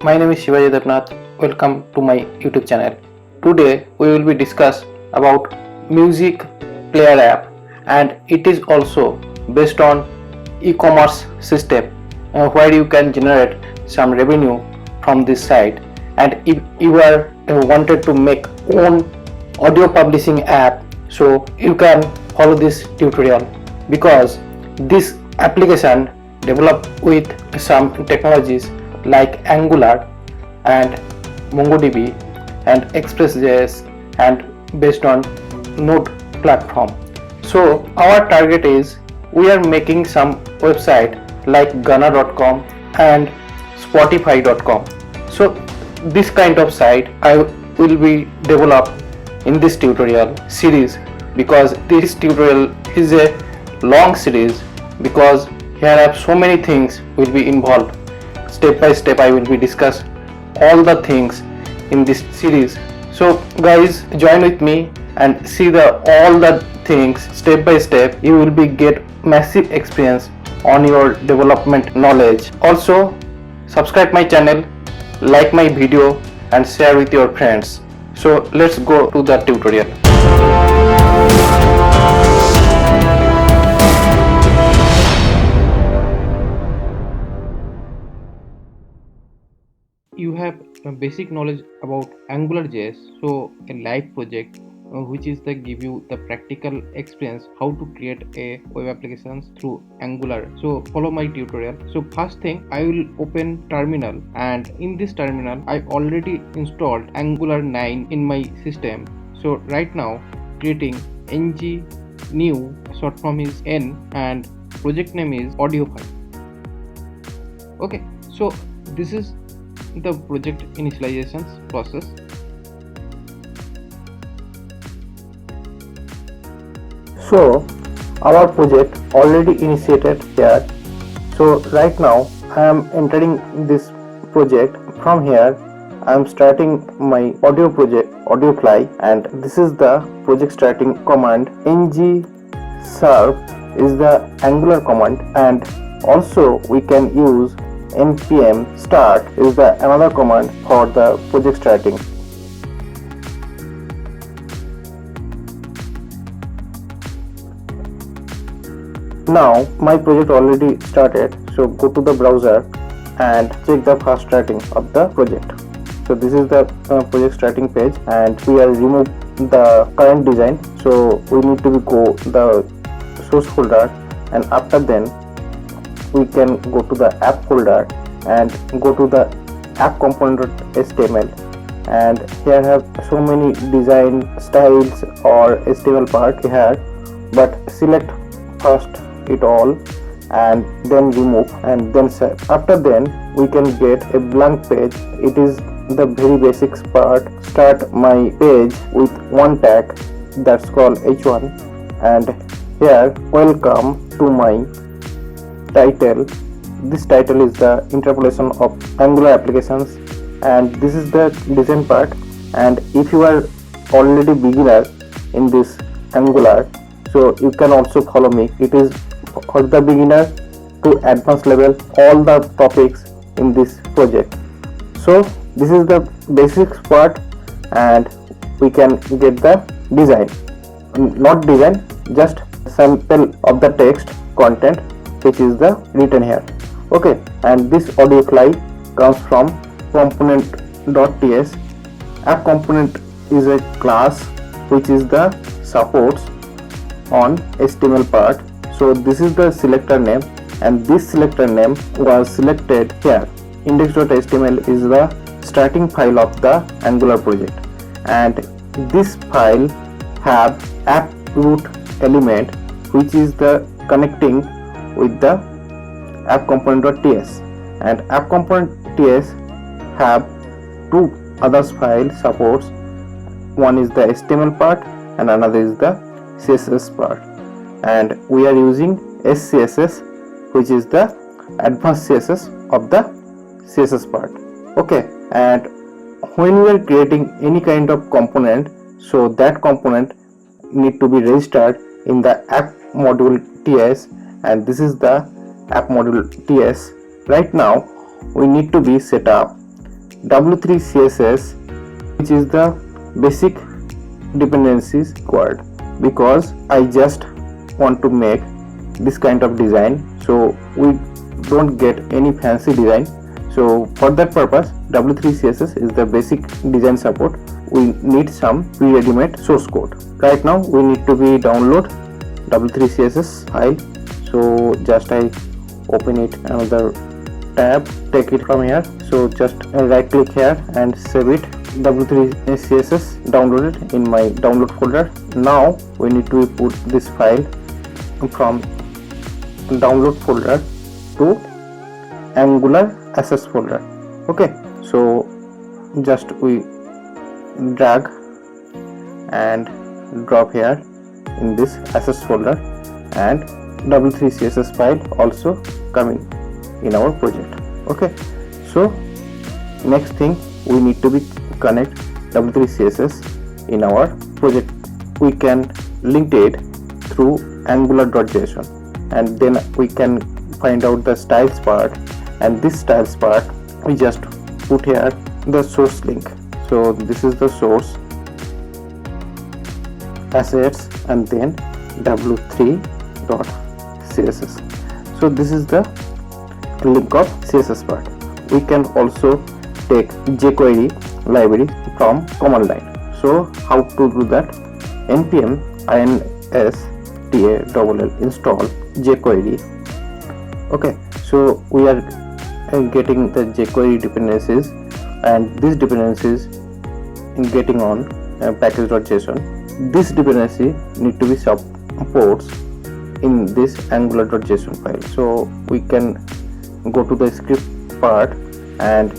my name is Shibaji Debnath. Welcome to my YouTube channel. Today we will be discuss about music player app, and it is also based on e-commerce system where you can generate some revenue from this site. And if you are wanted to make own audio publishing app, so you can follow this tutorial, because this application developed with some technologies like Angular and MongoDB and ExpressJS and based on Node platform. So our target is we are making some website like Ghana.com and Spotify.com. So this kind of site I will be developed in this tutorial series, because this tutorial is a long series, because here are so many things will be involved. Step by step I will be discuss all the things in this series. So guys, join with me and see all the things step by step. You will be get massive experience on your development knowledge. Also subscribe my channel, like my video and share with your friends. So let's go to the tutorial. You have a basic knowledge about AngularJS, so a live project which is the give you the practical experience how to create a web applications through Angular. So follow my tutorial. So first thing, I will open terminal, and in this terminal I already installed Angular 9 in my system. So right now creating ng new, short form is N, and project name is AudioFly. Okay, so this is the project initializations process. So our project already initiated here. So right now I am entering this project. From here I am starting my audio project AudioFly, and this is the project starting command. ng serve is the Angular command, and also we can use npm start is the another command for the project starting. Now my project already started, so go to the browser and check the fast starting of the project. So this is the project starting page, and we are remove the current design, so we need to go the source folder, and after then we can go to the app folder and go to the app component.html, and here have so many design styles or HTML part here, but select first it all and then remove and then save. After then we can get a blank page. It is the very basics part. Start my page with one tag that's called h1, and here welcome to my title. This title is the interpolation of Angular applications, and this is the design part. And if you are already beginner in this Angular, so you can also follow me. It is for the beginner to advanced level, all the topics in this project. So this is the basics part, and we can get the design, not design, just sample of the text content which is the written here. Okay, and this AudioFly comes from component.ts. App component is a class which is the supports on HTML part. So this is the selector name, and this selector name was selected here. Index.html is the starting file of the Angular project, and this file have app root element which is the connecting with the app component.ts, and app component.ts have two others file supports. One is the HTML part and another is the CSS part, and we are using SCSS, which is the advanced CSS of the CSS part. Okay, and when we are creating any kind of component, so that component need to be registered in the app module TS, and this is the app module TS. Right now we need to be set up W3 CSS, which is the basic dependencies required, because I just want to make this kind of design, so we don't get any fancy design. So for that purpose, W3 CSS is the basic design support. We need some pre-ready-made source code. Right now we need to be download W3 CSS file. So just I open it another tab, take it from here. So just right click here and save it. W3 CSS downloaded in my download folder. Now we need to put this file from download folder to Angular assets folder. Okay, so just we drag and drop here in this assets folder, and W3 CSS file also coming in our project. Okay, so next thing we need to be connect W3 CSS in our project. We can link it through angular.json, and then we can find out the styles part, and this styles part we just put here the source link. So this is the source assets and then w3.css. so this is the link of CSS part. We can also take jQuery library from command line. So how to do that? npm install jQuery. Okay, so we are getting the jQuery dependencies, and these dependencies getting on package.json. This dependency need to be supports in this angular.json file. So we can go to the script part, and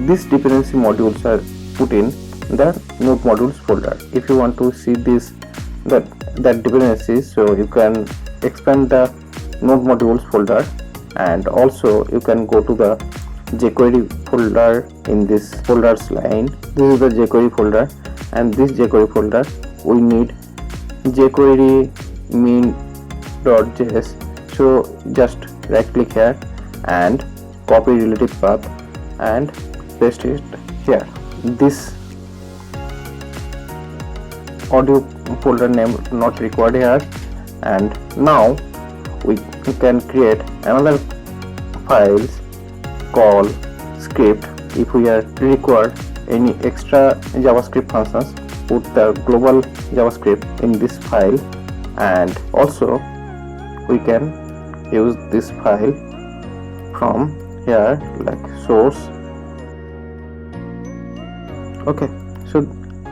these dependency modules are put in the node modules folder. If you want to see this that dependencies, so you can expand the node modules folder, and also you can go to the jQuery folder in this folders line. This is the jQuery folder, and this jQuery folder we need jQuery main.js. so just right click here and copy relative path and paste it here. This audio folder name not required here, and now we can create another files called script. If we are require any extra JavaScript functions, put the global JavaScript in this file, and also we can use this file from here like source. Okay, so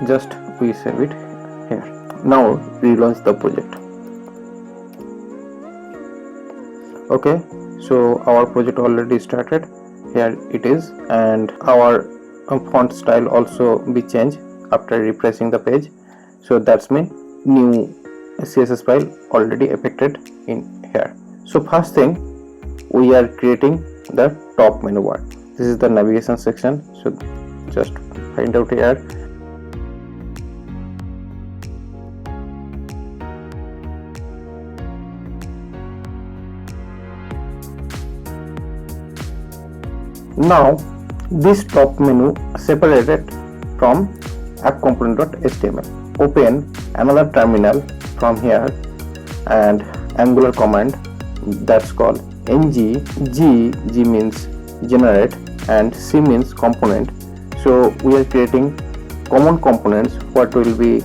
just we save it here. Now relaunch the project. Okay, so our project already started. Here it is, and our font style also be changed after refreshing the page. So that's mean new CSS file already affected in here. So first thing, we are creating the top menu bar. This is the navigation section, so just find out here. Now this top menu separated from app component.html. Open another terminal from here, and Angular command that's called ng. G means generate and C means component. So we are creating common components what will be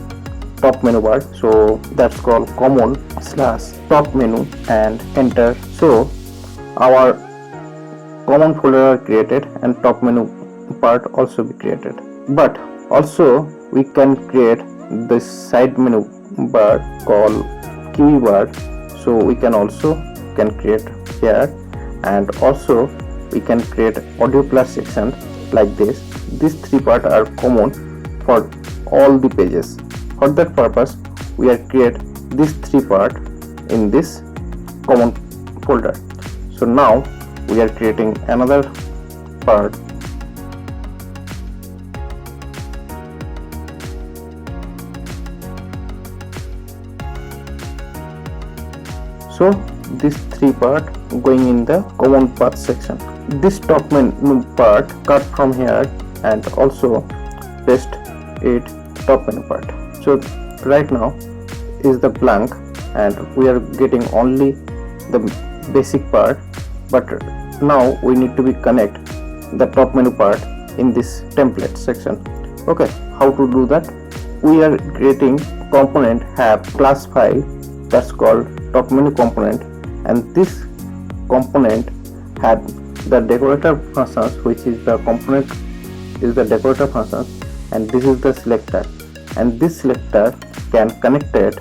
top menu bar. So that's called common / top menu and enter. So our common folder are created and top menu part also be created, but also we can create this side menu bar called QE bar. So we can also create here, and also we can create AudioFly section like this. These three parts are common for all the pages. For that purpose, we are create these three parts in this common folder. So now we are creating another part. So this three part going in the common path section. This top menu part cut from here and also paste it top menu part. So right now is the blank and we are getting only the basic part, but now we need to be connect the top menu part in this template section. Okay, how to do that? We are creating component have class file that's called top menu component, and this component have the decorator functions, which is the component is the decorator functions, and this is the selector, and this selector can connect it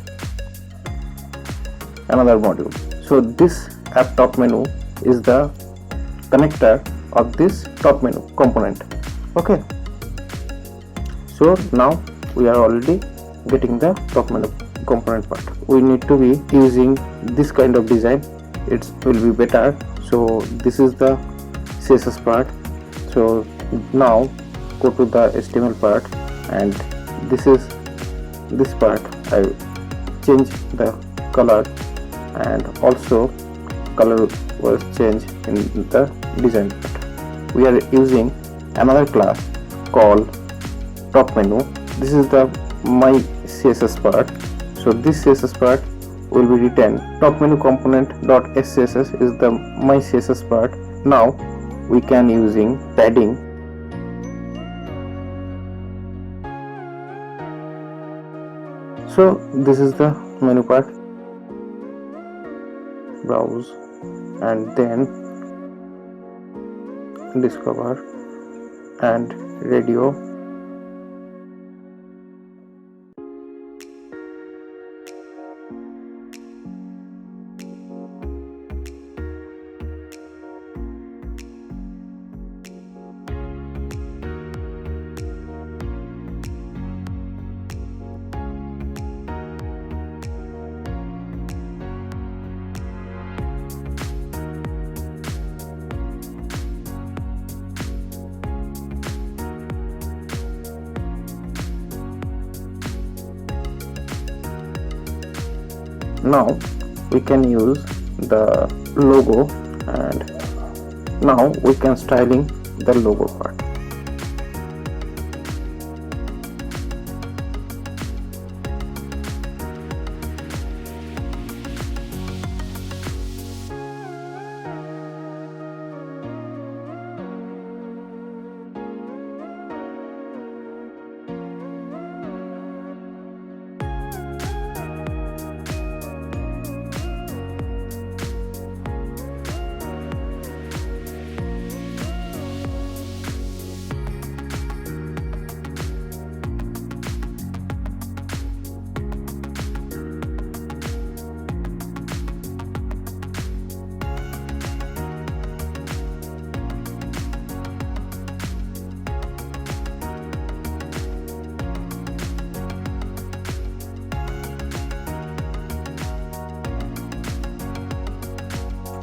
another module. So this app top menu is the connector of this top menu component. Okay, so now we are already getting the top menu component part. We need to be using this kind of design, it will be better. So this is the CSS part. So now go to the HTML part, and this is this part. I change the color, and also color was changed in the design part. We are using another class called top menu. This is the my CSS part. So this CSS part will be written top menu component dot SCSS is the my CSS part. Now we can using padding. So this is the menu part, browse, and then discover and radio. Now we can use the logo, and now we can styling the logo part.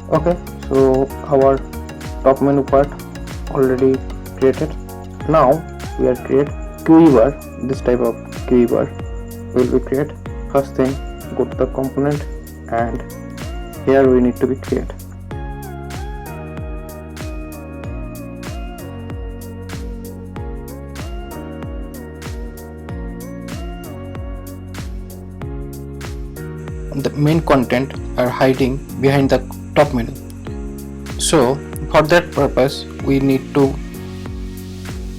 Okay, so our top menu part already created. Now we are create QE bar. This type of QE bar will be create. First thing, go to the component, and here we need to be create. The main content are hiding behind the top menu. So for that purpose we need to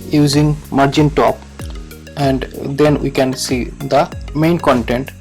using margin top, and then we can see the main content.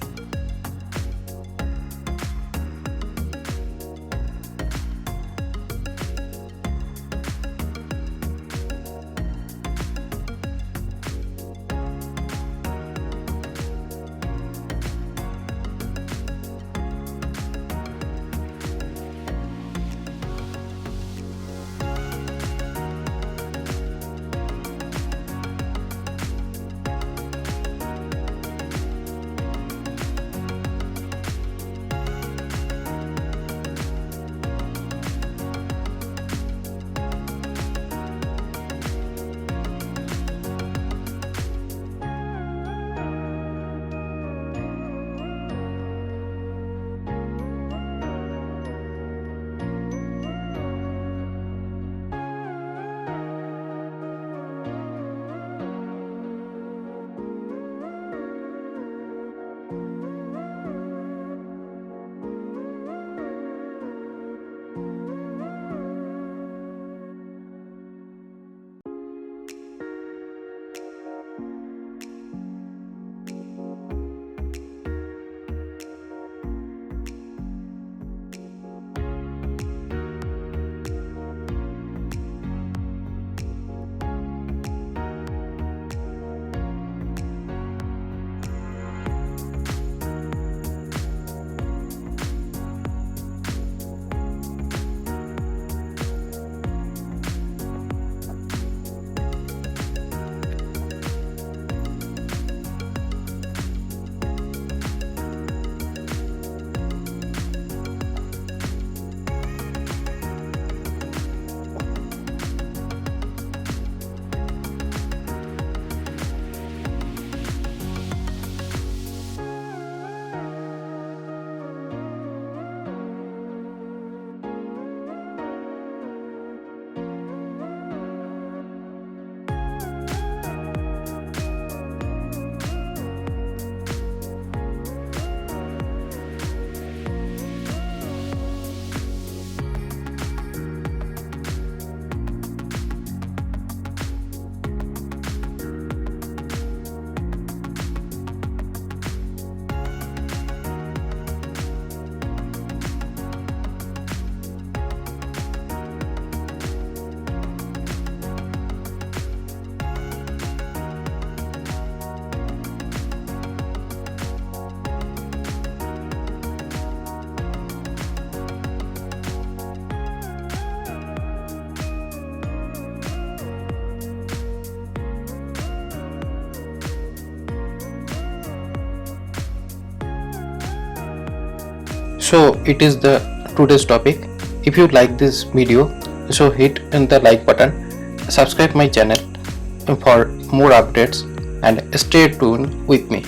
So it is the today's topic. If you like this video, so hit the like button, subscribe my channel for more updates, and stay tuned with me.